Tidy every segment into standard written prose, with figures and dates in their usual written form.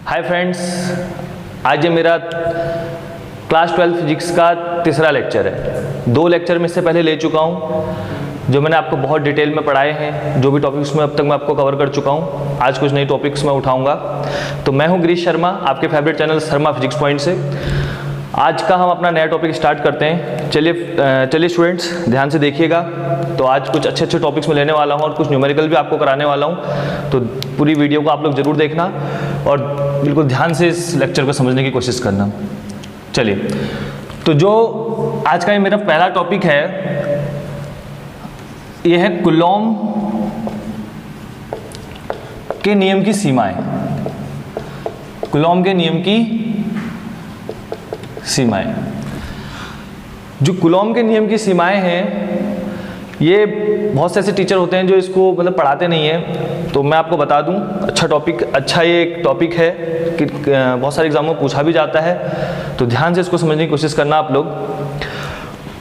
Hi friends, आज ये मेरा क्लास 12 फिजिक्स का तीसरा लेक्चर है। 2 लेक्चर में इससे पहले ले चुका हूँ जो मैंने आपको बहुत डिटेल में पढ़ाए हैं। जो भी टॉपिक्स में अब तक मैं आपको कवर कर चुका हूँ, आज कुछ नई टॉपिक्स मैं उठाऊंगा। तो मैं हूँ गिरीश शर्मा, आपके favourite channel Sharma physics point से। आज का हम अपना नया टॉपिक स्टार्ट करते हैं। चलिए स्टूडेंट्स, ध्यान से देखिएगा। तो आज कुछ अच्छे टॉपिक्स में लेने वाला हूँ और कुछ न्यूमेरिकल भी आपको कराने वाला हूँ। तो पूरी वीडियो को आप लोग जरूर देखना और बिल्कुल ध्यान से इस लेक्चर को समझने की कोशिश करना। चलिए, तो जो आज का ये मेरा पहला टॉपिक है, यह है कूलॉम के नियम की सीमाएं। कूलॉम के नियम की सीमाएं। जो कूलॉम के नियम की सीमाएं हैं, ये बहुत से ऐसे टीचर होते हैं जो इसको मतलब पढ़ाते नहीं है। तो मैं आपको बता दूं, अच्छा ये एक टॉपिक है कि बहुत सारे एग्जामों में पूछा भी जाता है। तो ध्यान से इसको समझने की कोशिश करना आप लोग।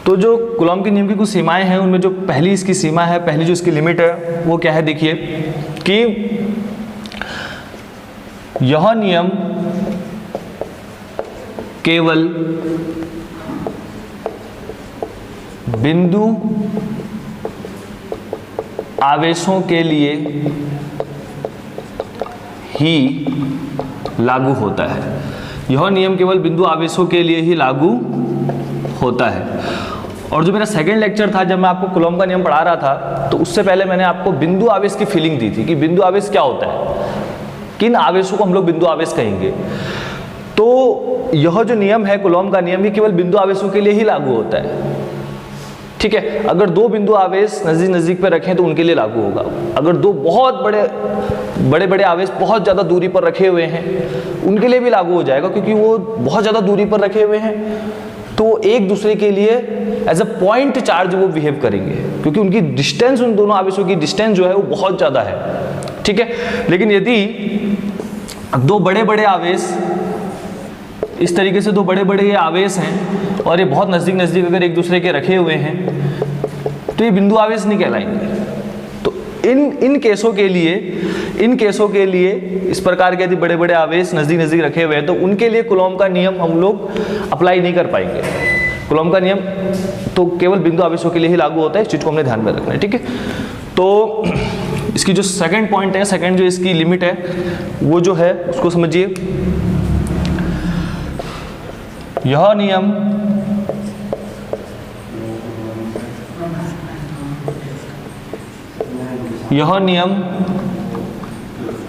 तो जो कूलॉम के नियम की कुछ सीमाएं हैं, उनमें जो पहली इसकी सीमा है, पहली जो इसकी लिमिट है, वो क्या है? देखिए कि यह नियम केवल बिंदु आवेशों के लिए ही लागू होता है। यह नियम केवल बिंदु आवेशों के लिए ही लागू होता है। और जो मेरा सेकंड लेक्चर था, जब मैं आपको कूलॉम का नियम पढ़ा रहा था, तो उससे पहले मैंने आपको बिंदु आवेश की फीलिंग दी थी कि बिंदु आवेश क्या होता है, किन आवेशों को हम लोग बिंदु आवेश कहेंगे। तो यह जो नियम है कूलॉम का नियम, ये केवल बिंदु आवेशों के लिए ही लागू होता है। ठीक है, अगर 2 बिंदु आवेश नजदीक पे रखें तो उनके लिए लागू होगा। अगर 2 बहुत बड़े आवेश बहुत ज़्यादा दूरी पर रखे हुए हैं, उनके लिए भी लागू हो जाएगा, क्योंकि वो बहुत ज़्यादा दूरी पर रखे हुए हैं। तो एक दूसरे के लिए एज अ पॉइंट चार्ज वो बिहेव करेंगे, क्योंकि उनकी डिस्टेंस, उन दोनों आवेशों की डिस्टेंस जो है वो बहुत ज़्यादा है। ठीक है, लेकिन यदि 2 बड़े आवेश, इस तरीके से 2 बड़े ये आवेश हैं और ये बहुत नज़दीक अगर एक दूसरे के रखे हुए हैं, तो ये बिंदु आवेश नहीं कहलाएंगे। तो इन केसों के लिए इस प्रकार के यदि बड़े आवेश नज़दीक रखे हुए हैं, तो उनके लिए कूलॉम का नियम हम लोग अप्लाई नहीं कर पाएंगे। कूलॉम का नियम तो केवल बिंदु आवेशों के लिए ही लागू होता है। इस चीज़ को हमने ध्यान में रखना है। ठीक है, तो इसकी जो सेकंड पॉइंट है, सेकंड जो इसकी लिमिट है, वो जो है उसको समझिए। यह नियम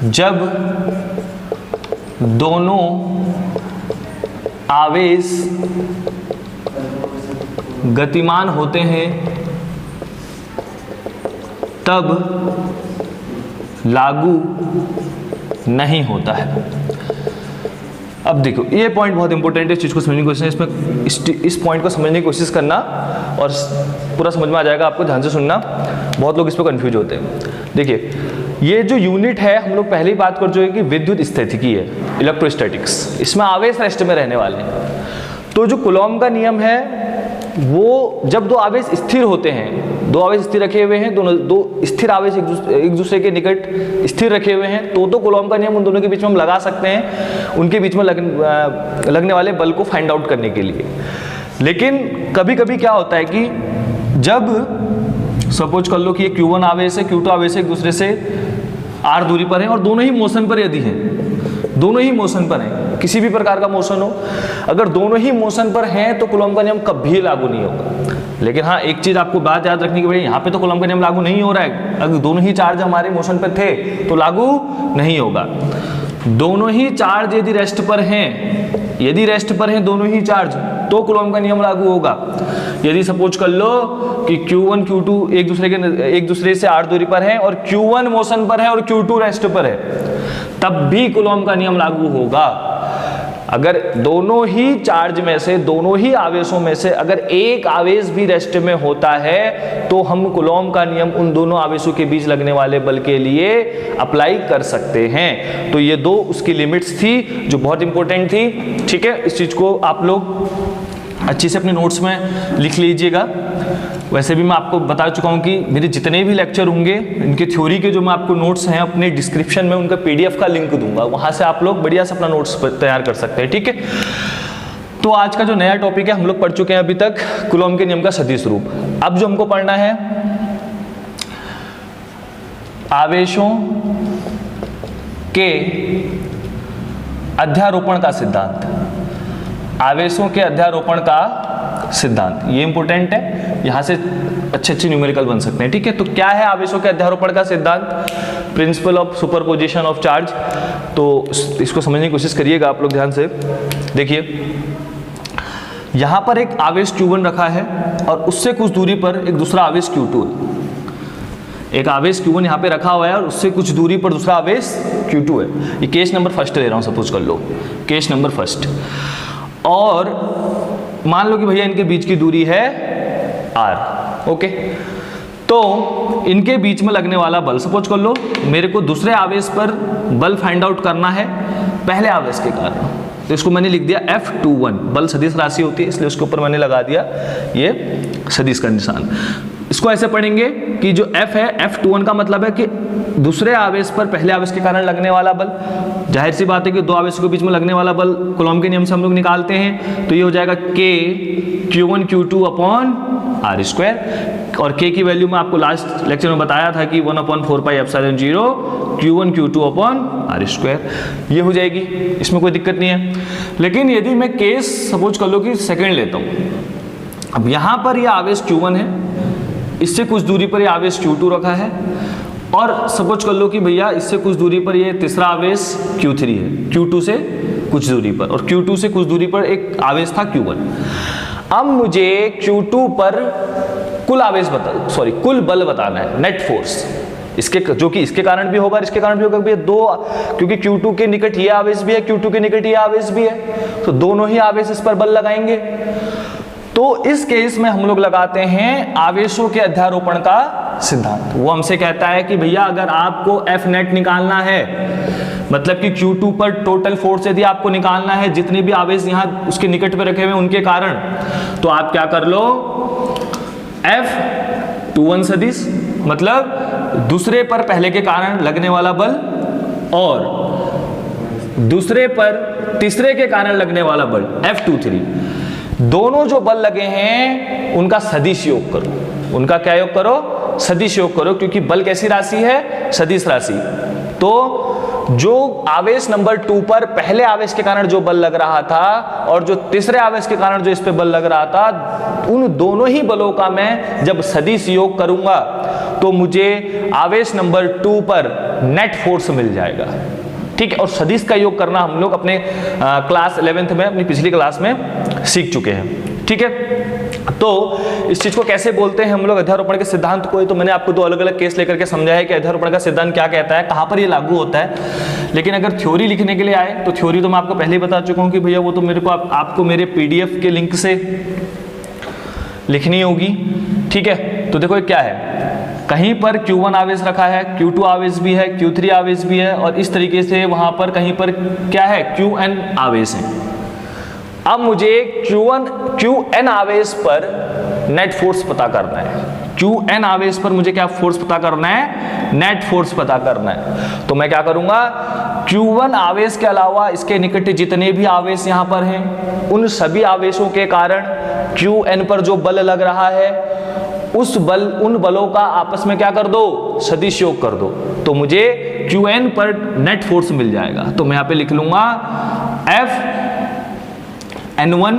जब दोनों आवेश गतिमान होते हैं तब लागू नहीं होता है। अब देखो, ये पॉइंट बहुत इंपॉर्टेंट है, इस चीज़ को समझने की कोशिश, इसमें इस पॉइंट को समझने की कोशिश करना और पूरा समझ में आ जाएगा आपको। ध्यान से सुनना, बहुत लोग इस पर कंफ्यूज होते हैं। देखिए, ये जो यूनिट है, हम लोग पहले ही बात कर चुके कि विद्युत स्थितिकी है, इलेक्ट्रोस्टैटिक्स। इसमें आवेश रेस्ट में रहने वाले हैं। तो जो कूलॉम का नियम है, वो जब 2 आवेश स्थिर होते हैं, 2 आवेश स्थिर रखे हुए हैं, दो स्थिर आवेश एक दूसरे के निकट स्थिर रखे हुए हैं, तो कूलॉम का नियम उन दोनों के बीच में हम लगा सकते हैं, उनके बीच में लगने वाले बल को फाइंड आउट करने के लिए। लेकिन कभी कभी क्या होता है कि जब सपोज कर लो कि ये Q1 आवेश है, Q2 आवेश एक दूसरे से r दूरी पर है और दोनों ही मोशन पर यदि हैं, दोनों ही मोशन पर हैं, किसी भी प्रकार का मोशन हो, अगर दोनों ही मोशन पर हैं तो कूलॉम का नियम कभी लागू नहीं होगा। लेकिन हाँ, एक चीज़ आपको बात याद रखनी पड़ेगी, यहाँ पे तो कूलॉम का नियम लागू नहीं हो रहा है। अगर दोनों ही चार्ज हमारे मोशन पर थे तो लागू नहीं होगा। दोनों ही चार्ज यदि रेस्ट पर हैं, दोनों ही चार्ज, तो कूलॉम का नियम लागू होगा। यदि सपोज कर लो कि Q1 Q2 एक दूसरे से r दूरी पर है और Q1 मोशन पर है और Q2 रेस्ट पर है, तब भी कूलॉम का नियम लागू होगा। अगर दोनों ही चार्ज में से, दोनों ही आवेशों में से अगर एक आवेश भी रेस्ट में होता है, तो हम कूलॉम का नियम उन दोनों आवेशों के बीच लगने वाले बल के लिए अप्लाई कर सकते हैं। तो ये 2 उसकी लिमिट्स थी जो बहुत इंपॉर्टेंट थी। ठीक है, इस चीज को आप लोग अच्छी से अपने नोट्स में लिख लीजिएगा। वैसे भी मैं आपको बता चुका हूँ कि मेरे जितने भी लेक्चर होंगे इनके थ्योरी के जो मैं आपको नोट्स हैं अपने डिस्क्रिप्शन में उनका PDF का लिंक दूंगा, वहाँ से आप लोग बढ़िया से अपना नोट्स तैयार कर सकते हैं, ठीक है। तो आज का जो नया टॉपिक है हम लोग पढ़ चुके हैं अभी तक कूलॉम के नियम का सदिश रूप। अब जो हमको पढ़ना है आवेशों के अध्यारोपण का सिद्धांत, आवेशों के अध्यारोपण का सिद्धांत, ये इंपॉर्टेंट है, यहां से अच्छे अच्छे न्यूमेरिकल बन सकते हैं, ठीक है। तो क्या है आवेशों के अध्यारोपण का सिद्धांत? Principle of superposition of charge. तो इसको समझने की कोशिश करिएगा आप लोग ध्यान से। देखिए यहां पर एक आवेश Q1 रखा है और उससे कुछ दूरी पर एक दूसरा आवेश Q2 है। एक आवेश Q1 यहाँ पे रखा हुआ है और उससे कुछ दूरी पर दूसरा आवेश Q2 है। ये केस नंबर फर्स्ट ले रहा हूँ, सपोज कर लो केस नंबर फर्स्ट। और मान लो कि भैया इनके बीच की दूरी है R, ओके। तो इनके बीच में लगने वाला बल, सपोज कर लो मेरे को दूसरे आवेश पर बल फाइंड आउट करना है पहले आवेश के कारण, तो इसको मैंने लिख दिया F21। बल सदिश राशि होती है इसलिए उसके ऊपर मैंने लगा दिया ये सदिश का निशान। इसको ऐसे पढ़ेंगे कि जो F है, F21 का मतलब है कि दूसरे आवेश पर पहले आवेश के कारण लगने वाला बल। जाहिर सी बात है कि दो आवेशों के बीच में लगने वाला बल कूलॉम के नियम से हम लोग निकालते हैं, तो ये हो जाएगा K Q1 Q2 upon R square. और K की वैल्यू मैं आपको लास्ट लेक्चर में बताया था कि 1/4πε0 Q1 Q2 upon R square, ये हो जाएगी, इसमें कोई दिक्कत नहीं है। लेकिन यदि मैं केस सपोज कर लो कि सेकेंड लेता हूँ, अब यहाँ पर यह आवेश Q1 है, इससे कुछ दूरी पर ये आवेश Q2 रखा है, और सपोज कर लो कि भैया इससे कुछ दूरी पर ये तीसरा आवेश Q3 है, Q2 से कुछ दूरी पर, और Q2 से कुछ दूरी पर एक आवेश था Q1। अब मुझे Q2 पर कुल आवेश कुल बल बताना है, नेट फोर्स, इसके जो कि इसके कारण भी होगा, इसके कारण भी होगा भैया दो, क्योंकि Q2 के निकट ये आवेश भी है, Q2 के निकट ये आवेश भी है, तो दोनों ही आवेश इस पर बल लगाएंगे। तो इस केस में हम लोग लगाते हैं आवेशों के अध्यारोपण का सिद्धांत। वो हमसे कहता है कि भैया अगर आपको F नेट निकालना है, मतलब कि Q2 पर टोटल फोर्स यदि आपको निकालना है जितने भी आवेश यहाँ उसके निकट पे रखे हुए उनके कारण, तो आप क्या कर लो, F21 सदिश मतलब दूसरे पर पहले के कारण लगने वाला बल और दूसरे पर तीसरे के कारण लगने वाला बल F23, दोनों जो बल लगे हैं उनका सदिश योग करो। उनका क्या योग करो? सदिश योग करो, क्योंकि बल कैसी राशि है? सदिश राशि। तो जो आवेश नंबर 2 पर पहले आवेश के कारण जो बल लग रहा था और जो तीसरे आवेश के कारण जो इस पे बल लग रहा था, उन दोनों ही बलों का मैं जब सदिश योग करूंगा तो मुझे आवेश नंबर 2 पर नेट फोर्स मिल जाएगा, ठीक है। और सदिश का योग करना हम लोग अपने क्लास 11th में, अपनी पिछली क्लास में सीख चुके हैं, ठीक है। तो इस चीज को कैसे बोलते हैं हम लोग अध्यारोपण के सिद्धांत को, तो मैंने आपको दो अलग अलग केस लेकर के समझाया है कि अध्यारोपण का सिद्धांत क्या कहता है, कहां पर ये लागू होता है। लेकिन अगर थ्योरी लिखने के लिए आए तो थ्योरी तो मैं आपको पहले ही बता चुका हूं कि भैया वो तो मेरे को आपको मेरे PDF के लिंक से लिखनी होगी, ठीक है। तो देखो क्या है, कहीं पर Q1 आवेश रखा है, Q2 आवेश भी है, Q3 आवेश भी है, और इस तरीके से वहां पर कहीं पर क्या है, Qn आवेश है। अब मुझे Qn आवेश पर नेट फोर्स पता करना है। Qn आवेश पर मुझे क्या फोर्स पता करना है? नेट फोर्स पता करना है। तो मैं क्या करूंगा, Q1 आवेश के अलावा इसके निकट जितने भी आवेश यहां पर हैं, उन सभी आवेशों के कारण Qn पर जो बल लग रहा है उन बलों का आपस में क्या कर दो, सदिश योग कर दो, तो मुझे Qn पर नेट फोर्स मिल जाएगा। तो मैं यहां पे लिख लूंगा Fn1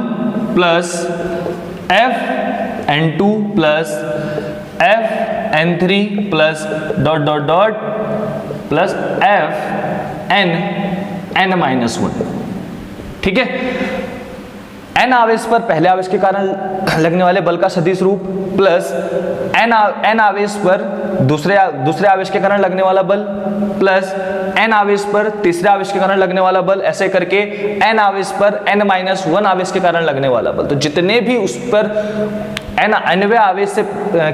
plus Fn2 plus Fn3 plus dot dot dot plus Fn(n-1), ठीक है। n आवेश पर पहले आवेश के कारण लगने वाले बल का सदिश रूप प्लस n आवेश पर दूसरे आवेश के कारण लगने वाला बल प्लस n आवेश पर तीसरे आवेश के कारण लगने वाला बल, ऐसे करके n आवेश पर n-1 आवेश के कारण लगने वाला बल। तो जितने भी उस पर nवे आवेश से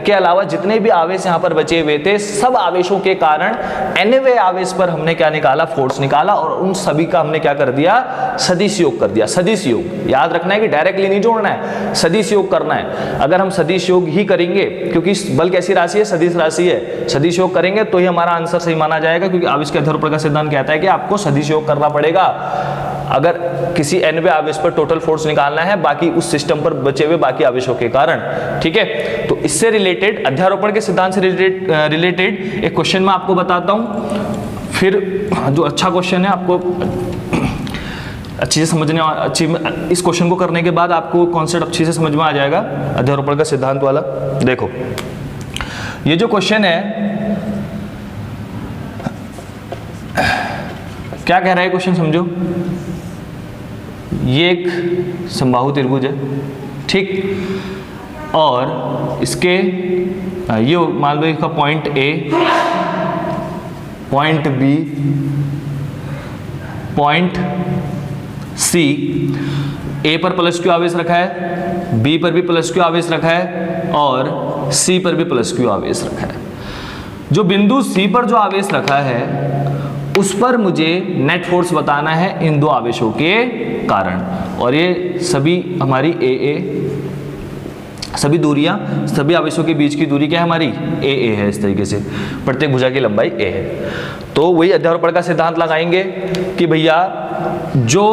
के अलावा जितने भी आवेश यहाँ पर बचे हुए थे, सब आवेशों के कारण nवे आवेश पर हमने क्या निकाला, फोर्स निकाला, और उन सभी का हमने क्या कर दिया, सदिश योग कर दिया। सदिश योग याद रखना है कि डायरेक्टली नहीं जोड़ना है, सदिश योग करना है। अगर हम सदिश योग ही करेंगे, क्योंकि बल कैसी राशि है, सदिश राशि है, सदिश योग करेंगे तो ही हमारा आंसर सही माना जाएगा, क्योंकि आवेश के अध्यारोपण का सिद्धांत कहता है कि आपको सदिश योग करना पड़ेगा अगर किसी nवे आवेश पर टोटल फोर्स निकालना है, बाकी उस सिस्टम पर बचे हुए बाकी आवेशों के कारण। ठीक है, तो इससे रिलेटेड, अध्यारोपण के सिद्धांत से रिलेटेड एक क्वेश्चन मैं आपको बताता हूं, फिर जो अच्छा क्वेश्चन है आपको अच्छी से समझने, इस क्वेश्चन को करने के बाद आपको कॉन्सेप्ट अच्छी से समझ में आ जाएगा अध्यारोपण का सिद्धांत वाला। देखो ये जो क्वेश्चन है क्या कह रहा है क्वेश्चन, समझो। ये एक समबाहु त्रिभुज है, ठीक, और इसके ये मान लो इसका point A, point B, point C, A पर प्लस क्यू आवेश रखा है, बी पर भी प्लस क्यू आवेश रखा है, और सी पर भी प्लस क्यू आवेश रखा है। जो बिंदु सी पर जो आवेश रखा है उस पर मुझे नेट फोर्स बताना है इन दो आवेशों के कारण, और ये सभी हमारी ए सभी दूरियां, सभी आवेशों के बीच की दूरी क्या है हमारी, ए है। इस तरीके से प्रत्येक भुजा की लंबाई ए है। तो वही अध्यारोपण का सिद्धांत लगाएंगे कि भैया जो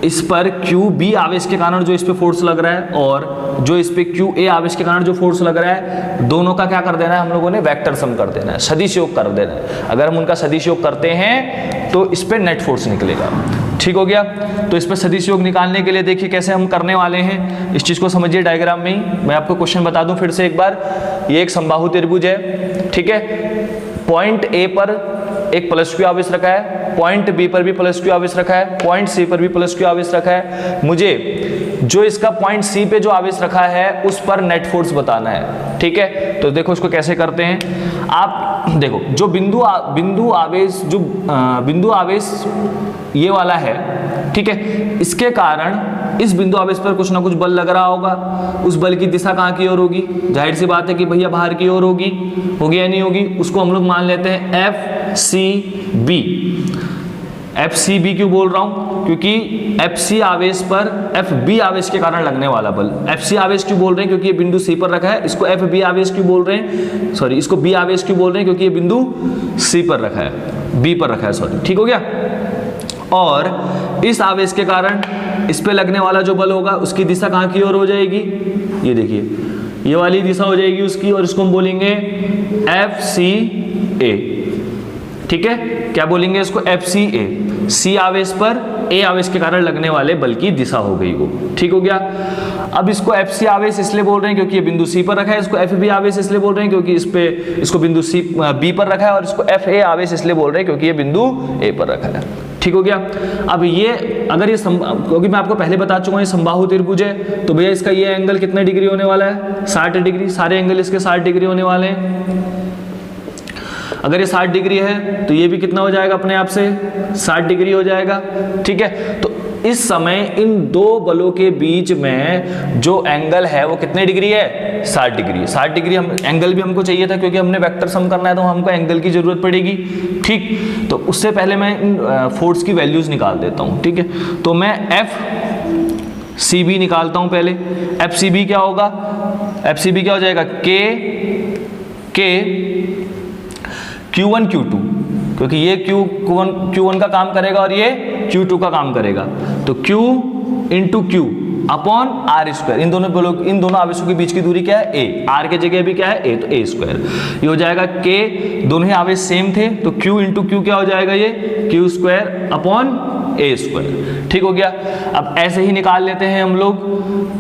इस पर क्यू बी आवेश के कारण जो इस पे फोर्स लग रहा है, और जो इस पे क्यू ए आवेश के कारण जो फोर्स लग रहा है, दोनों का क्या कर देना है हम लोगों ने, वेक्टर सम कर देना है, सदिश योग कर देना है। अगर हम उनका सदिश योग करते हैं तो इस पे नेट फोर्स निकलेगा। ठीक हो गया। तो इस पर सदिश योग निकालने के लिए देखिए कैसे हम करने वाले हैं, इस चीज को समझिए डायग्राम में ही। मैं आपको क्वेश्चन बता दूं फिर से एक बार। ये एक समबाहु त्रिभुज है, ठीक है। पॉइंट ए पर एक प्लस क्यू आवेश रखा है, पॉइंट बी पर भी प्लस क्यू आवेश रखा है, पॉइंट सी पर भी प्लस क्यू आवेश रखा है। मुझे जो इसका पॉइंट सी पे जो आवेश रखा है उस पर नेट फोर्स बताना है, ठीक है। तो देखो इसको कैसे करते हैं आप, देखो जो बिंदु आवेश ये वाला है, ठीक है, इसके कारण इस बिंदु आवेश पर कुछ ना कुछ बल लग रहा होगा। उस बल की दिशा कहाँ की ओर होगी, जाहिर सी बात है कि भैया बाहर की ओर होगी या नहीं होगी। उसको हम लोग मान लेते हैं F C B. F C B क्यों बोल रहा हूं, क्योंकि एफ सी आवेश पर एफ बी आवेश के कारण लगने वाला बल। एफ सी आवेश क्यों बोल रहे हैं, क्योंकि ये बिंदु सी पर रखा है। इसको एफ बी आवेश क्यों बोल रहे हैं, सॉरी इसको बी आवेश क्यों बोल रहे हैं, क्योंकि ये बिंदु सी पर रखा है, बी पर रखा है, सॉरी, ठीक हो गया। और इस आवेश के कारण इस पे लगने वाला जो बल होगा उसकी दिशा कहाँ की ओर हो जाएगी, ये देखिए ये वाली दिशा हो जाएगी उसकी, और इसको हम बोलेंगे एफ सी ए, ठीक है। क्या बोलेंगे इसको, एफ सी ए। सी आवेश पर ए आवेश के कारण लगने वाले बल की दिशा हो गई वो, ठीक हो गया। अब इसको एफ सी आवेश इसलिए बोल रहे हैं क्योंकि ये बिंदु सी पर रखा है। इसको एफ बी आवेश इसलिए बोल रहे हैं क्योंकि इस पे इसको बिंदु सी बी पर रखा है। और इसको एफ ए आवेश इसलिए बोल रहे हैं क्योंकि ये बिंदु ए पर रखा है, ठीक हो गया। अब ये अगर ये क्योंकि मैं आपको पहले बता चुका हूँ ये समबाहु त्रिभुज है, तो भैया इसका ये एंगल कितने डिग्री होने वाला है, 60 डिग्री। सारे एंगल इसके 60 डिग्री होने वाले हैं। अगर ये 60 डिग्री है तो ये भी कितना हो जाएगा अपने आप से, 60 डिग्री हो जाएगा, ठीक है। तो इस समय इन दो बलों के बीच में जो एंगल है वो कितने डिग्री है, 60 डिग्री। 60 डिग्री हम एंगल भी हमको चाहिए था क्योंकि हमने वेक्टर सम करना है तो हमको एंगल की जरूरत पड़ेगी, ठीक। तो उससे पहले मैं इन फोर्स की वैल्यूज निकाल देता हूँ, ठीक है। तो मैं एफ सी बी निकालता हूँ पहले। एफ सी बी क्या होगा, एफ सी बी क्या हो जाएगा, के Q1 Q2, क्योंकि ये Q1 का काम करेगा और ये Q2 का काम करेगा। तो Q into Q upon R square. इन दोनों आवेशों के बीच की दूरी क्या है, A। R के जगह भी क्या है, A, तो A स्क्वायर। ये हो जाएगा K, दोनों ही आवेश सेम थे तो Q इंटू Q क्या हो जाएगा, ये Q square upon A square, ठीक हो गया। अब ऐसे ही निकाल लेते हैं हम लोग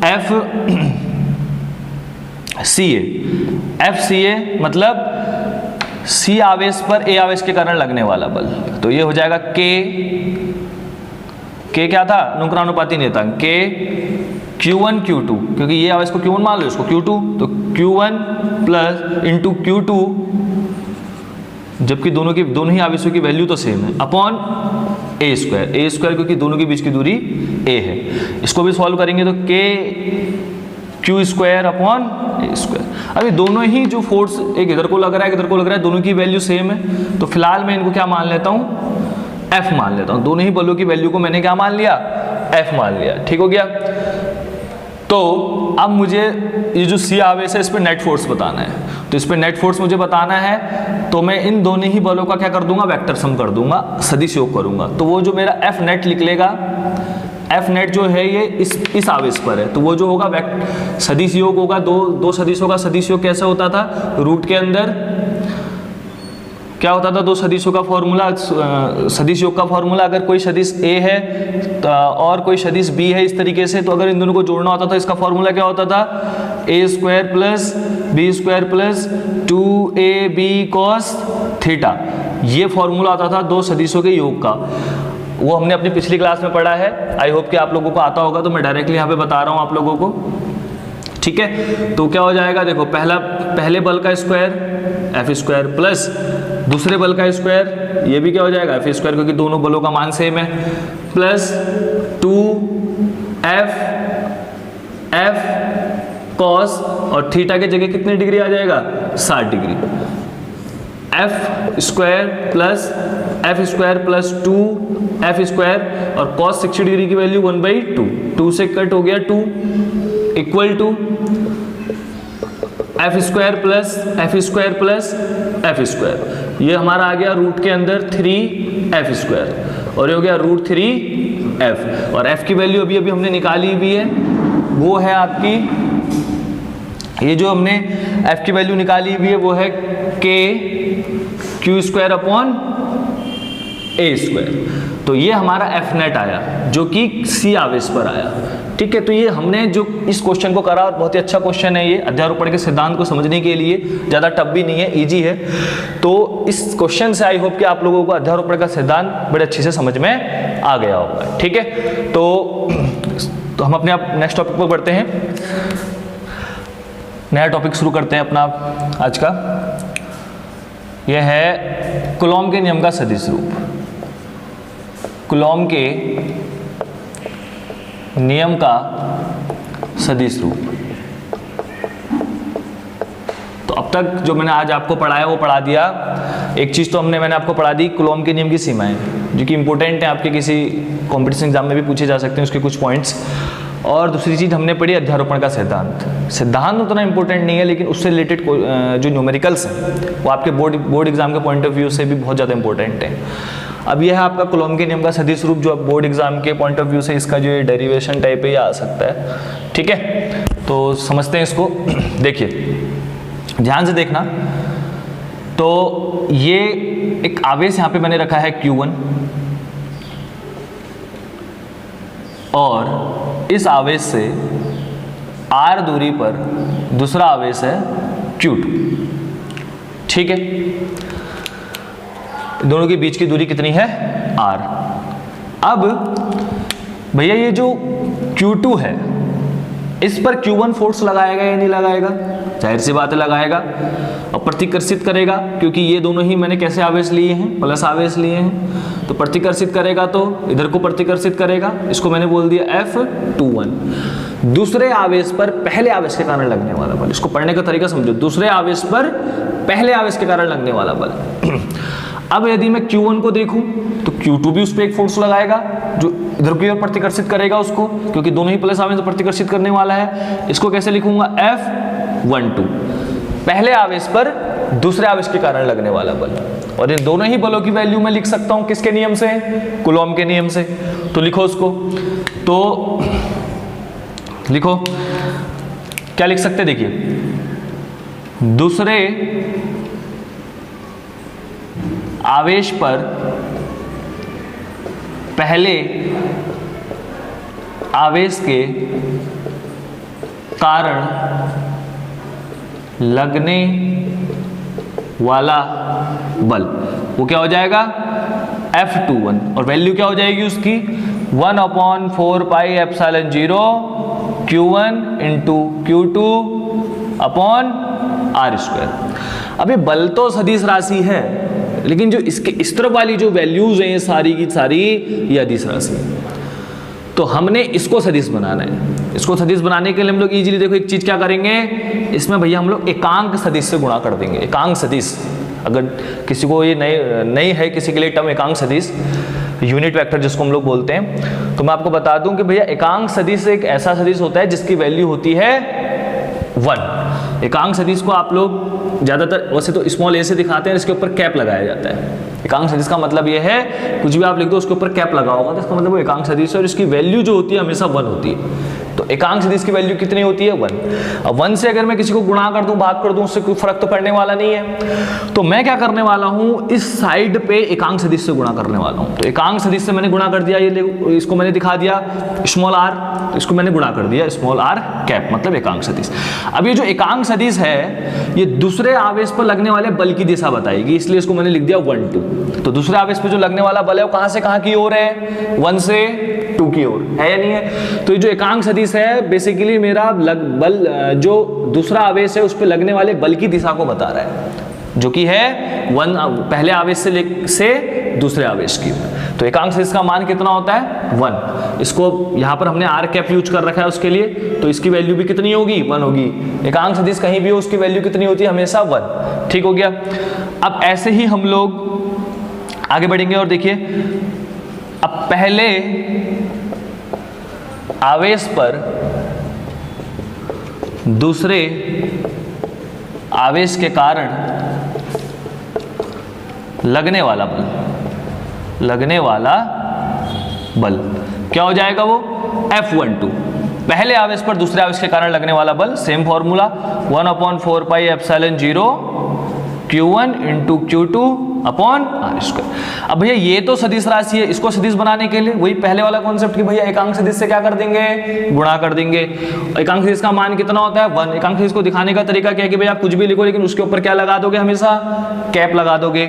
F सी ए, मतलब सी आवेश पर ए आवेश के कारण लगने वाला बल। तो ये हो जाएगा के क्या था, अनुक्रानुपाती नियतांक, के Q1 Q2, क्योंकि ये आवेश को Q1 मान लो, इसको Q2, तो Q1 प्लस इंटू Q2, जबकि दोनों ही आवेशों की वैल्यू तो सेम है, अपॉन ए स्क्वायर, क्योंकि दोनों के बीच की दूरी a है। इसको भी सॉल्व करेंगे तो क्यू स्क्वायर अपॉन ए स्क्वायर। अभी दोनों ही जो फोर्स, एक इधर को लग रहा है एक इधर को लग रहा है, दोनों की वैल्यू सेम है, तो फिलहाल मैं इनको क्या मान लेता हूँ, F मान लेता हूँ। दोनों ही बलों की वैल्यू को मैंने क्या मान लिया, F मान लिया। ठीक हो गया। तो अब मुझे ये जो C आवेश है इस पर नेट फोर्स बताना है, तो इस पर नेट फोर्स मुझे बताना है, तो मैं इन दोनों ही बलों का क्या कर दूंगा, वेक्टर सम कर दूंगा, सदिश योग करूंगा। तो वो जो मेरा F नेट निकलेगा, F नेट जो है ये इस आवेश पर है, तो वो जो होगा सदिश योग होगा, दो सदिशों का सदिश योग कैसे होता था, रूट के अंदर क्या होता था, दो सदिशों का फॉर्मूला, सदिश योग का फॉर्मूला, अगर कोई सदिश A है और कोई सदिश B है इस तरीके से, तो अगर इन दोनों को जोड़ना होता था, इसका फॉर्मूला क्या होता था, a square plus b square plus 2ab cos थीटा। ये फॉर्मूला आता था दो सदिशों के योग का, वो हमने अपनी पिछली क्लास में पढ़ा है। आई होप कि आप लोगों को आता होगा, तो मैं डायरेक्टली यहाँ पे बता रहा हूँ आप लोगों को। ठीक है, तो क्या हो जाएगा, देखो पहले बल का स्क्वायर एफ स्क्वायर प्लस दूसरे बल का स्क्वायर, ये भी क्या हो जाएगा एफ स्क्वायर, क्योंकि दोनों बलों का मान सेम है, प्लस 2f cos, और थीटा के जगह कितनी डिग्री आ जाएगा, 60 degree, F square plus F square plus 2f square, और cos 60 डिग्री की वैल्यू 1/2, 2 से कट हो गया 2, equal to F square plus F square plus F square, ये हमारा आ गया रूट के अंदर 3f स्क्वायर, और ये हो गया √3f, और f की वैल्यू अभी हमने निकाली हुई है, वो है आपकी, ये जो हमने f की वैल्यू निकाली हुई है वो है k क्यू स्क्वायर अपॉन ए स्क्वायर। तो ये हमारा f नेट आया जो कि C आवेश पर आया। ठीक है, तो ये हमने जो इस क्वेश्चन को करा, बहुत ही अच्छा क्वेश्चन है ये, अध्यारोपण के सिद्धांत को समझने के लिए, ज़्यादा टफ भी नहीं है, इजी है। तो इस क्वेश्चन से आई होप कि आप लोगों को अध्यारोपण का सिद्धांत बड़े अच्छे से समझ में आ गया होगा। ठीक है, तो हम अपने आप नेक्स्ट टॉपिक पर बढ़ते हैं, नया टॉपिक शुरू करते हैं अपना आज का। यह है कूलॉम के नियम का सदिश रूप। कूलॉम के नियम का सदिश रूप। तो अब तक जो मैंने आज आपको पढ़ाया वो पढ़ा दिया। एक चीज़ तो मैंने आपको पढ़ा दी, कूलॉम के नियम की सीमाएं, जो कि इंपॉर्टेंट है, आपके किसी कॉम्पिटिशन एग्जाम में भी पूछे जा सकते हैं उसके कुछ पॉइंट्स। और दूसरी चीज़ हमने पढ़ी अध्यारोपण का सिद्धांत। सिद्धांत उतना इंपॉर्टेंट नहीं है, लेकिन उससे रिलेटेड जो न्यूमेरिकल्स हैं वो आपके बोर्ड एग्जाम के पॉइंट ऑफ व्यू से भी बहुत ज़्यादा इंपॉर्टेंट है। अब यह है आपका कूलॉम के नियम का सदिश रूप, जो बोर्ड एग्जाम के पॉइंट ऑफ व्यू से इसका जो डेरिवेशन टाइप है ये आ सकता है। ठीक है, तो समझते हैं इसको। देखिए ध्यान से देखना, तो ये एक आवेश यहाँ पे मैंने रखा है Q1, और इस आवेश से R दूरी पर दूसरा आवेश है Q2। ठीक है, दोनों के बीच की दूरी कितनी है, R। अब भैया ये जो Q2 है इस पर Q1 फोर्स लगाएगा या नहीं लगाएगा, जाहिर सी बात है लगाएगा, और प्रतिकर्षित करेगा, क्योंकि ये दोनों ही मैंने कैसे आवेश लिए हैं, प्लस आवेश लिए हैं, तो प्रतिकर्षित करेगा, तो इधर को प्रतिकर्षित करेगा, इसको मैंने बोल दिया F21। दूसरे आवेश पर पहले आवेश के कारण लगने वाला बल, इसको पढ़ने का तरीका समझो, दूसरे आवेश पर पहले आवेश के कारण लगने वाला बल। अब यदि मैं Q1 को देखूं तो Q2 भी उस पर एक फोर्स लगाएगा जो इधर की ओर प्रतिकर्षित करेगा उसको, क्योंकि दोनों ही प्लस आवेश प्रतिकर्षित करने वाला है। इसको कैसे लिखूंगा, F12, पहले आवेश पर दूसरे आवेश के कारण लगने वाला बल। और इन दोनों ही बलों की वैल्यू मैं लिख सकता हूं किसके नियम से, कूलॉम के नियम से। तो लिखो उसको, तो लिखो क्या लिख सकते, देखिए दूसरे आवेश पर पहले आवेश के कारण लगने वाला बल, वो क्या हो जाएगा, F21, और वैल्यू क्या हो जाएगी उसकी, 1/4 pi epsilon 0 Q1 into Q2 upon R square. अब ये बल तो सदिश राशि है, लेकिन जो इसके इस तरफ वाली जो वैल्यूज हैं ये सारी की सारी ये अदिश राशि है। तो हमने इसको सदिश बनाना है। इसको सदिश बनाने के लिए हम लोग इजीली देखो एक चीज क्या करेंगे, इसमें भैया हम लोग एकांक सदिश से गुणा कर देंगे। एकांक सदिश, अगर किसी को ये नहीं है किसी के लिए टर्म एकांक सदिश, यूनिट वेक्टर जिसको हम लोग बोलते हैं, तो मैं आपको बता दूं कि भैया एकांक सदिश एक ऐसा सदिश होता है जिसकी वैल्यू होती है 1। एकांक सदिश को आप लोग ज्यादातर वैसे तो स्मॉल ए से दिखाते हैं, इसके ऊपर कैप लगाया जाता है। एकांक सदिश का मतलब ये है कुछ भी आप लिख दो उसके ऊपर कैप लगा होगा तो इसका मतलब वो एकांक सदिश है, और इसकी वैल्यू जो होती है हमेशा 1 होती है। तो एकांक सदिश की वैल्यू कितनी होती है 1। अब 1 से अगर मैं किसी को गुणा कर दूं, भाग कर दूं, उससे कोई फर्क तो पड़ने वाला नहीं है। तो मैं क्या करने वाला हूं, इस साइड पे एकांक सदिश से गुणा करने वाला हूं। तो एकांक सदिश से मैंने गुणा कर दिया, ये इसको मैंने दिखा दिया स्मॉल r, इसको मैंने गुणा कर दिया स्मॉल r कैप, मतलब एकांक सदिश। अब ये जो एकांक सदिश है ये दूसरे आवेश पर लगने वाले बल की दिशा बताएगी, इसलिए इसको मैंने लिख दिया 1 2। तो दूसरे आवेश पे जो लगने वाला बल है वो कहां से कहां की ओर है, 1 से 2 की ओर है या नहीं है। तो ये जो एकांक सदिश है बेसिकली मेरा बल जो दूसरा आवेश है उस पर लगने वाले बल की दिशा को बता रहा है, जो कि है 1 पहले आवेश से दूसरे आवेश की। तो एकांक सदिश का मान कितना होता है 1। इसको यहाँ पर हमने r कैप यूज कर रखा है उसके लिए, तो इसकी वैल्यू भी कितनी होगी 1 होगी। एकांक सदिश कहीं भी हो उसकी वैल्यू कितनी होती है हमेशा 1। ठीक हो गया। अब ऐसे ही हम लोग आगे बढ़ेंगे और देखिए अब पहले आवेश पर दूसरे आवेश के कारण लगने वाला बल क्या हो जाएगा, वो F12। पहले आवेश पर दूसरे आवेश के कारण लगने वाला बल, same formula 1/4 pi epsilon 0 Q1 into Q2 upon r²। अब भैया ये तो सदिश राशि है, इसको सदिश बनाने के लिए वही पहले वाला कॉन्सेप्ट कि भैया एकांक सदिश से क्या कर देंगे, गुणा कर देंगे। एकांक सदिश का मान कितना होता है 1। एकांक सदिश को दिखाने का तरीका क्या है कि भैया आप कुछ भी लिखो लेकिन उसके ऊपर क्या लगा दोगे, हमेशा कैप लगा दोगे।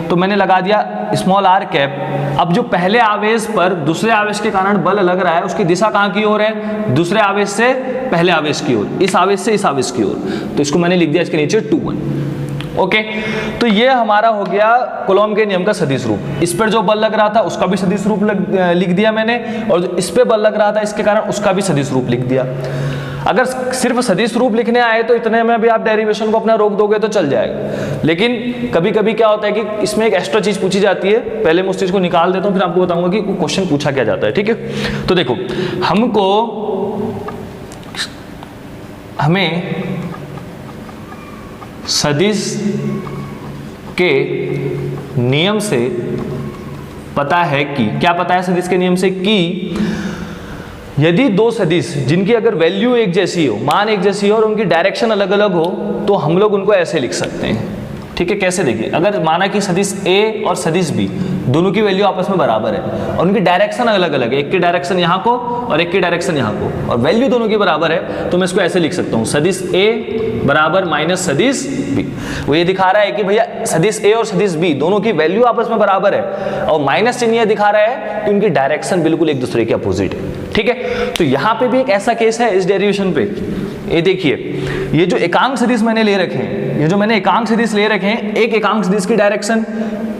तो मैंने लगा दिया स्मॉल r कैप। अब जो पहले आवेश पर दूसरे आवेश के कारण बल लग रहा है उसकी दिशा कहाँ की ओर है, दूसरे आवेश से पहले आवेश की ओर, इस आवेश से इस आवेश की ओर। तो इसको मैंने लिख दिया इसके नीचे 2 1। ओके तो ये हमारा हो गया कूलॉम के नियम का सदिश रूप। इस पर जो बल लग रहा था उसका भी सदिश रूप लिख दिया मैंने, और जो इस पे बल लग रहा था इसके कारण उसका भी सदिश रूप लिख दिया। अगर सिर्फ सदिश रूप लिखने आए तो इतने में भी आप डेरिवेशन को अपना रोक दोगे तो चल जाएगा, लेकिन कभी कभी क्या होता है कि इसमें एक एक्स्ट्रा चीज पूछी जाती है। पहले मैं उस चीज को निकाल देता हूँ फिर आपको बताऊंगा कि क्वेश्चन पूछा क्या जाता है। ठीक है, तो देखो हमें सदिश के नियम से पता है कि क्या पता है सदिश के नियम से कि यदि दो सदिश जिनकी अगर वैल्यू एक जैसी हो, मान एक जैसी हो और उनकी डायरेक्शन अलग अलग हो, तो हम लोग उनको ऐसे लिख सकते हैं। ठीक है, कैसे देखिए, अगर माना कि सदिश A और सदिश B दोनों की वैल्यू आपस में बराबर है और उनकी डायरेक्शन अलग अलग है, एक की डायरेक्शन यहाँ को और एक की डायरेक्शन यहाँ को, और वैल्यू दोनों की बराबर है, तो मैं इसको ऐसे लिख सकता हूँ सदिश A बराबर माइनस सदिश B। वो ये दिखा रहा है कि भैया सदिश A और सदिश B दोनों की वैल्यू आपस में बराबर है, और माइनस चिन्ह ये दिखा रहा है कि उनकी डायरेक्शन बिल्कुल एक दूसरे के अपोजिट है। ठीक है, तो यहाँ पे भी एक ऐसा केस है इस डेरिवेशन पे। ये देखिए, ये जो एकांक सदिश मैंने ले रखे हैं, ये जो मैंने एकांक सदिश ले रखे हैं, एक एकांक सदिश की डायरेक्शन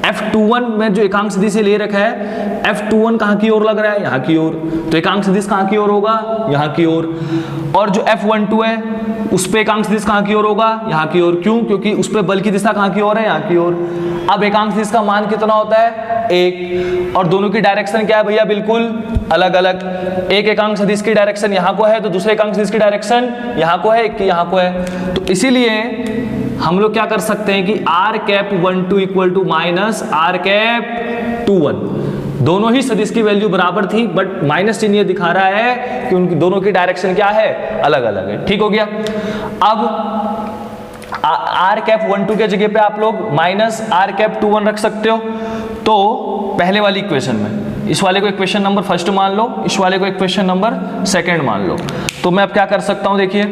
F21 में जो एकांक सदिश ले रखा है, F21 कहाँ की ओर लग रहा है, यहाँ की ओर, तो एकांक सदिश कहाँ की ओर होगा, यहाँ की ओर। और जो F12 है उस पे एकांक सदिश कहाँ की ओर होगा, यहाँ की ओर। क्यों? क्योंकि उस पे बल की दिशा कहाँ की ओर है, यहाँ की ओर। अब एकांक सदिश का मान कितना होता है 1, और दोनों की डायरेक्शन क्या है भैया, बिल्कुल अलग अलग। एक एकांक सदिश की डायरेक्शन यहाँ को है तो दूसरे एकांक सदिश की डायरेक्शन यहाँ को है, एक की यहाँ को है। तो इसीलिए हम लोग क्या कर सकते हैं कि r⁻12 equal to minus r⁻21, दोनों ही सदिश की वैल्यू बराबर थी, बट माइनस चिन्ह ये दिखा रहा है कि उनकी दोनों की डायरेक्शन क्या है, अलग अलग है। ठीक हो गया। अब r⁻12 के जगह पे आप लोग माइनस r⁻21 रख सकते हो। तो पहले वाली इक्वेशन में इस वाले को इक्वेशन नंबर फर्स्ट मान लो, इस वाले को इक्वेशन नंबर सेकंड मान लो। तो मैं अब क्या कर सकता हूं, देखिए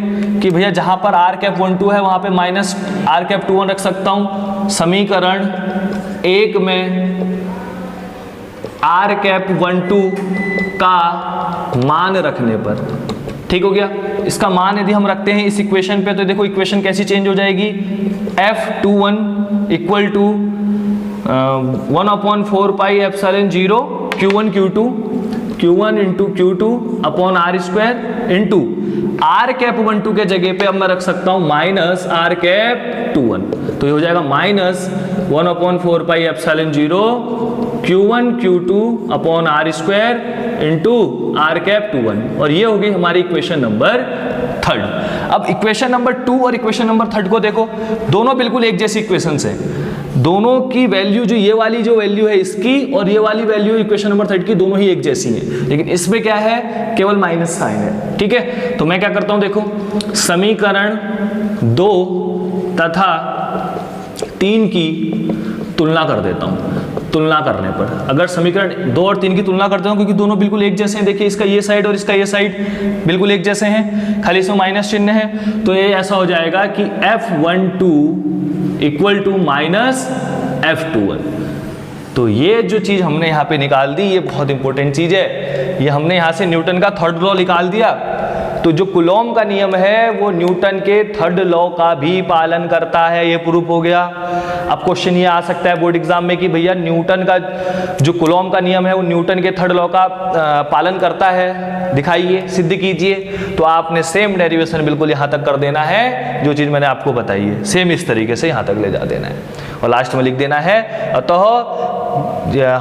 कि भैया जहां पर r⁻12 है वहां पे माइनस r⁻21 रख सकता हूं। समीकरण 1 में r⁻12 का मान रखने पर, ठीक हो गया। इसका मान यदि हम रखते हैं इस इक्वेशन पे, तो देखो इक्वेशन कैसी चेंज हो जाएगी, F21 equal to 1/4 pi epsilon 0 Q1 Q2 Q1 into Q2 upon R square into R cap 1 2 के जगह पे अब मैं रख सकता हूं माइनस आर कैप 2 1, तो ये हो जाएगा minus 1 upon 4 pi epsilon 0 Q1 Q2 upon R square into R cap 2 1, और ये हो गई हमारी इक्वेशन नंबर 3। अब इक्वेशन नंबर 2 और इक्वेशन नंबर 3 को देखो, दोनों बिल्कुल एक जैसी इक्वेशंस हैं, दोनों की वैल्यू जो ये वाली जो वैल्यू है इसकी और ये वाली वैल्यू इक्वेशन नंबर 3 की दोनों ही एक जैसी हैं, लेकिन इसमें क्या है, केवल माइनस साइन है। ठीक है, तो मैं क्या करता हूं, देखो समीकरण 2 तथा 3 की तुलना कर देता हूं। तुलना करने पर अगर समीकरण 2 और 3 की तुलना करते हो, क्योंकि दोनों बिल्कुल एक जैसे हैं, देखिए इसका ये साइड और इसका ये साइड बिल्कुल एक जैसे हैं, खाली इसमें माइनस चिन्ह है, तो ये ऐसा हो जाएगा कि F12 equal to minus F21। तो ये जो चीज हमने यहाँ पे निकाल दी, ये बहुत इंपॉर्टेंट चीज है, ये हमने यहाँ से न्यूटन का थर्ड लॉ निकाल दिया। तो जो कूलॉम का नियम है वो न्यूटन के थर्ड लॉ का भी पालन करता है, ये प्रूफ हो गया। अब क्वेश्चन ये आ सकता है बोर्ड एग्जाम में कि भैया न्यूटन का जो कूलॉम का नियम है वो न्यूटन के थर्ड लॉ का पालन करता है, दिखाइए, सिद्ध कीजिए। तो आपने सेम डेरिवेशन बिल्कुल यहाँ तक कर देना है, जो चीज़ मैंने आपको बताई है सेम इस तरीके से यहाँ तक ले जा देना है, और लास्ट में लिख देना है अतः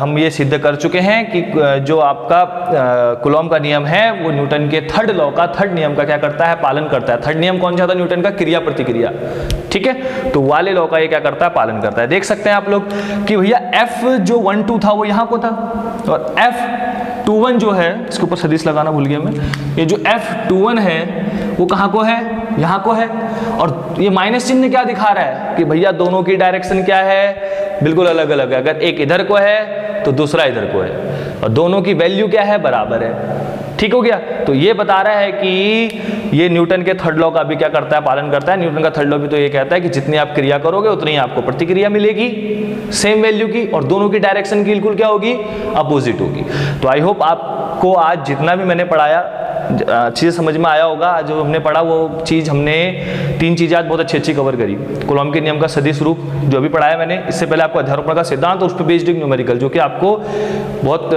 हम ये सिद्ध कर चुके हैं कि जो आपका कूलॉम का नियम है वो न्यूटन के थर्ड लॉ का, थर्ड नियम का क्या करता है, पालन करता है। थर्ड नियम कौन सा था न्यूटन का, क्रिया प्रतिक्रिया। ठीक है, तो वाले लॉ का ये क्या करता है, पालन करता है। देख सकते हैं आप लोग कि भैया F जो 1 2 था वो यहाँ को था, और F21 जो है, इसके ऊपर सदिश लगाना भूल गया मैं, ये जो F21 है वो कहाँ को है, यहाँ को है, और ये माइनस चिन्ह क्या दिखा रहा है कि भैया दोनों की डायरेक्शन क्या है, बिल्कुल अलग अलग है। अगर एक इधर को है तो दूसरा इधर को है, और दोनों की वैल्यू क्या है, बराबर है। ठीक हो गया, तो ये बता रहा है कि ये न्यूटन के थर्ड लॉ का भी क्या करता है, पालन करता है। न्यूटन का थर्ड लॉ भी तो ये कहता है कि जितनी आप क्रिया करोगे उतनी ही आपको प्रतिक्रिया मिलेगी सेम वैल्यू की, और दोनों की डायरेक्शन की बिल्कुल क्या होगी, अपोजिट होगी। तो आई होप आपको आज जितना भी मैंने पढ़ाया अच्छी से समझ में आया होगा। जो हमने पढ़ा वो चीज़, हमने 3 चीज़ें आज बहुत अच्छी कवर करी। कूलॉम के नियम का सदिश रूप जो भी पढ़ाया मैंने, इससे पहले आपको अध्यारोपण का सिद्धांत और उस पर बेस्ड न्यूमेरिकल, जो कि आपको बहुत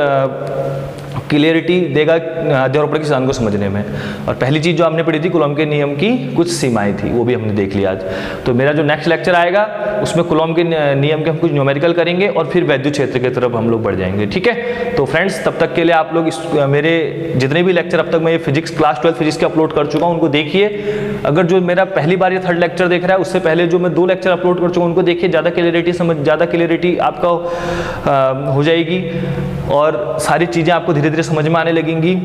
क्लियरिटी देगा अध्यारोपण के सिद्धांत को समझने में। और पहली चीज़ जो हमने पढ़ी थी कूलॉम के नियम की कुछ सीमाएं थी, वो भी हमने देख लिया आज। तो मेरा जो नेक्स्ट लेक्चर आएगा उसमें कूलॉम के नियम के हम कुछ न्यूमेरिकल करेंगे और फिर वैद्युत क्षेत्र की तरफ हम लोग बढ़ जाएंगे। ठीक है, तो फ्रेंड्स तब तक के लिए आप लोग मेरे जितने भी लेक्चर अब तक मैं फिजिक्स क्लास 12 फिजिक्स के अपलोड कर चुका हूँ उनको देखिए। अगर जो मेरा पहली बार ये थर्ड लेक्चर देख रहा है, उससे पहले जो मैं 2 लेक्चर अपलोड कर चुका हूँ उनको देखिए, ज़्यादा क्लियरिटी आपका हो जाएगी और सारी चीज़ें आपको धीरे धीरे समझ में आने लगेंगी।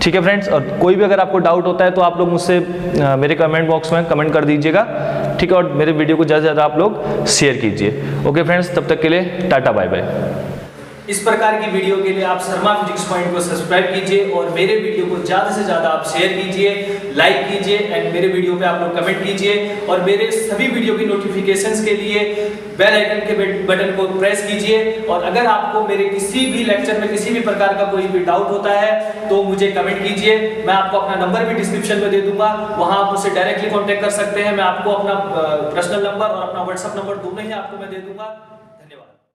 ठीक है फ्रेंड्स, और कोई भी अगर आपको डाउट होता है तो आप लोग मुझसे मेरे कमेंट बॉक्स में कमेंट कर दीजिएगा। ठीक है, और मेरे वीडियो को ज़्यादा से ज़्यादा आप लोग शेयर कीजिए। ओके फ्रेंड्स, तब तक के लिए टाटा बाय बाय। इस प्रकार की वीडियो के लिए आप शर्मा फिजिक्स पॉइंट को सब्सक्राइब कीजिए और मेरे वीडियो को ज़्यादा से ज़्यादा आप शेयर कीजिए, लाइक कीजिए एंड मेरे वीडियो पे आप लोग कमेंट कीजिए, और मेरे सभी वीडियो की नोटिफिकेशंस के लिए बेल आइकन के बटन को प्रेस कीजिए। और अगर आपको मेरे किसी भी लेक्चर में किसी भी प्रकार का कोई भी डाउट होता है तो मुझे कमेंट कीजिए। मैं आपको अपना नंबर भी डिस्क्रिप्शन में दे दूंगा, वहाँ आप मुझसे डायरेक्टली कॉन्टैक्ट कर सकते हैं। मैं आपको अपना पर्सनल नंबर और अपना व्हाट्सएप नंबर दोनों ही आपको मैं दे दूंगा।